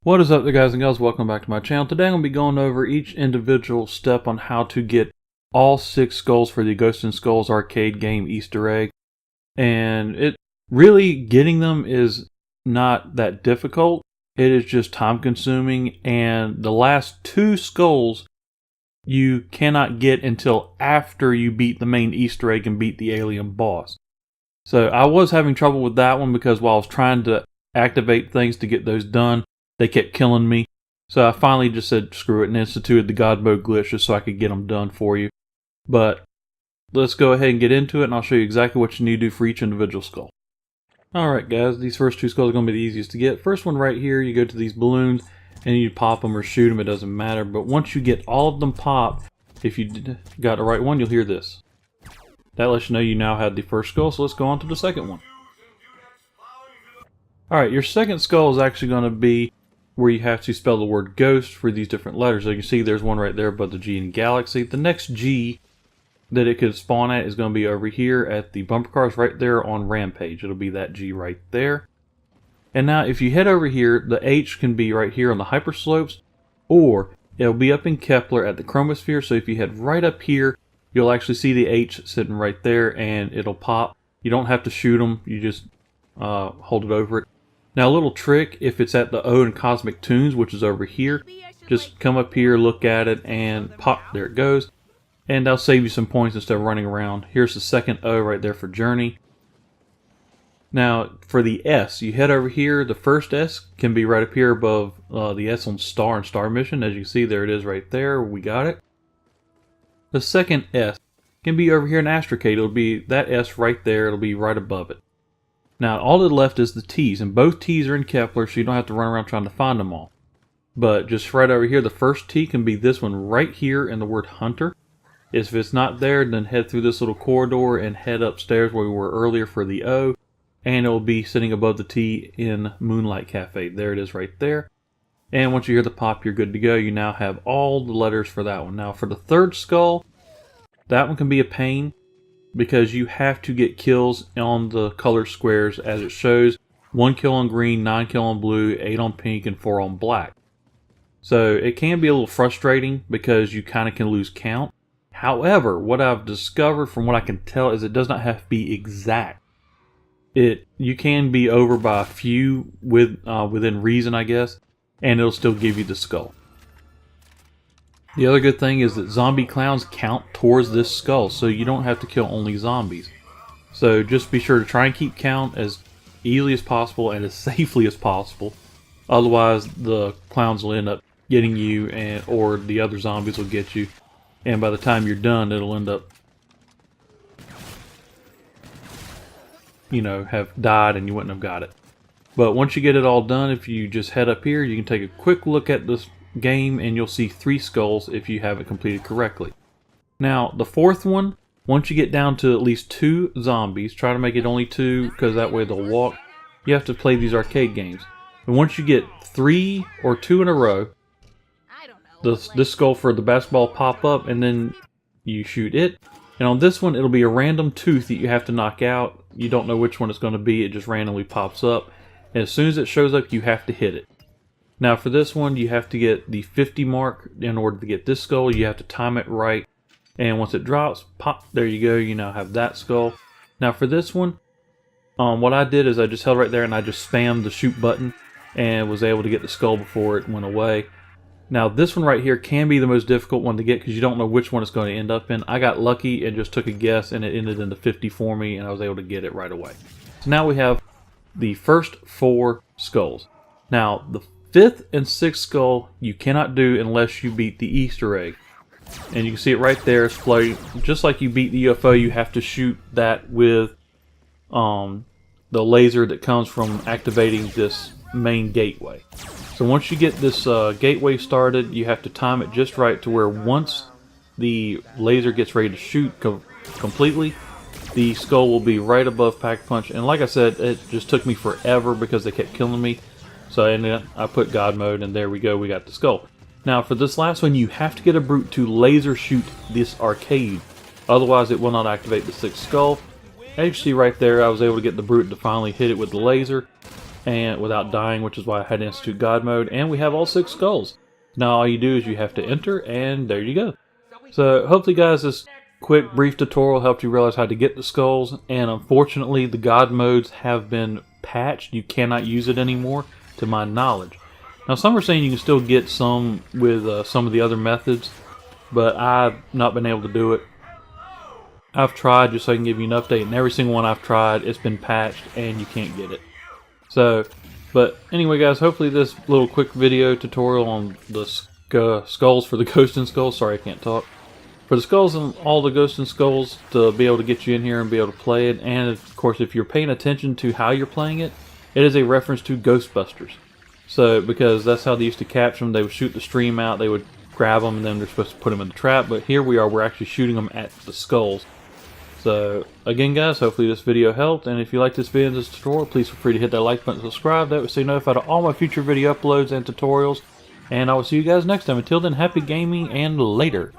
What is up there, guys and gals? Welcome back to my channel. Today I'm going to be going over each individual step on how to get all 6 skulls for the Ghosts and Skulls arcade game Easter egg. And it really, getting them is not that difficult. It is just time consuming, and the last 2 skulls you cannot get until after you beat the main Easter egg and beat the alien boss. So I was having trouble with that one because while I was trying to activate things to get those done, they kept killing me. So I finally just said screw it and instituted the God mode glitch just so I could get them done for you. But let's go ahead and get into it, and I'll show you exactly what you need to do for each individual skull. Alright guys, these first 2 skulls are going to be the easiest to get. First one right here, you go to these balloons and you pop them or shoot them, it doesn't matter. But once you get all of them popped, if you got the right one, you'll hear this. That lets you know you now have the first skull, so let's go on to the second one. Alright, your second skull is actually going to be where you have to spell the word ghost for these different letters. So you can see there's one right there above the G in galaxy. The next G that it could spawn at is going to be over here at the bumper cars right there on Rampage. It'll be that G right there. And now if you head over here, the H can be right here on the hyperslopes, or it'll be up in Kepler at the chromosphere. So if you head right up here, you'll actually see the H sitting right there and it'll pop. You don't have to shoot them, you just hold it over it. Now a little trick, if it's at the O in Cosmic Tunes, which is over here, just come up here, look at it, and pop, there it goes. And that'll save you some points instead of running around. Here's the second O right there for Journey. Now for the S, you head over here, the first S can be right up here above the S on Star and Star Mission. As you can see, there it is right there, we got it. The second S can be over here in Astrocade, it'll be that S right there, it'll be right above it. Now all that's left is the T's, and both T's are in Kepler, so you don't have to run around trying to find them all. But just right over here, the first T can be this one right here in the word Hunter. If it's not there, then head through this little corridor and head upstairs where we were earlier for the O, and it will be sitting above the T in Moonlight Cafe. There it is right there. And once you hear the pop, you're good to go. You now have all the letters for that one. Now for the third skull, that one can be a pain, because you have to get kills on the color squares as it shows. 1 kill on green, 9 kill on blue, 8 on pink, and 4 on black. So it can be a little frustrating because you kind of can lose count. However, what I've discovered from what I can tell is it does not have to be exact. You can be over by a few within reason, I guess, and it'll still give you the skull. The other good thing is that zombie clowns count towards this skull, so you don't have to kill only zombies. So just be sure to try and keep count as easily as possible and as safely as possible. Otherwise, the clowns will end up getting you, or the other zombies will get you. And by the time you're done, it'll end up, have died and you wouldn't have got it. But once you get it all done, if you just head up here, you can take a quick look at this game and you'll see 3 skulls if you have it completed correctly. Now the fourth one, once you get down to at least 2 zombies, try to make it only 2 because that way they'll walk. You have to play these arcade games, and once you get 3 or 2 in a row, this skull for the basketball pop up, and then you shoot it. And on this one, it'll be a random tooth that you have to knock out. You don't know which one it's going to be, it just randomly pops up, and as soon as it shows up, you have to hit it. Now for this one, you have to get the 50 mark in order to get this skull. You have to time it right, and once it drops, pop, there you go, you now have that skull. Now for this one, what I did is I just held right there and I just spammed the shoot button and was able to get the skull before it went away. Now this one right here can be the most difficult one to get because you don't know which one it's going to end up in. I got lucky and just took a guess and it ended in the 50 for me, and I was able to get it right away. So now we have the first 4 skulls. Now the 5th and 6th skull you cannot do unless you beat the Easter egg. And you can see it right there, it's floating. Just like you beat the UFO, you have to shoot that with the laser that comes from activating this main gateway. So once you get this gateway started, you have to time it just right to where once the laser gets ready to shoot completely, the skull will be right above Pack Punch. And like I said, it just took me forever because they kept killing me. So I put God mode, and there we go, we got the skull. Now for this last one, you have to get a brute to laser shoot this arcade. Otherwise it will not activate the 6th skull. As you see right there, I was able to get the brute to finally hit it with the laser. and without dying, which is why I had Institute God mode, and we have all 6 skulls. Now all you do is you have to enter, and there you go. So hopefully guys, this quick brief tutorial helped you realize how to get the skulls, and unfortunately the God modes have been patched. You cannot use it anymore, to my knowledge. Now some are saying you can still get some with some of the other methods, but I've not been able to do it. I've tried just so I can give you an update, and every single one I've tried, it's been patched and you can't get it. So, but anyway guys, hopefully this little quick video tutorial on the skulls for the Ghost and Skulls, sorry I can't talk, for the skulls and all the Ghost and Skulls to be able to get you in here and be able to play it. And of course if you're paying attention to how you're playing it, it is a reference to Ghostbusters. So, because that's how they used to capture them, they would shoot the stream out, they would grab them, and then they're supposed to put them in the trap, but here we are, we're actually shooting them at the skulls. So, again guys, hopefully this video helped, and if you like this video and this tutorial, please feel free to hit that like button and subscribe. That way stay notified of all my future video uploads and tutorials, and I will see you guys next time. Until then, happy gaming, and later.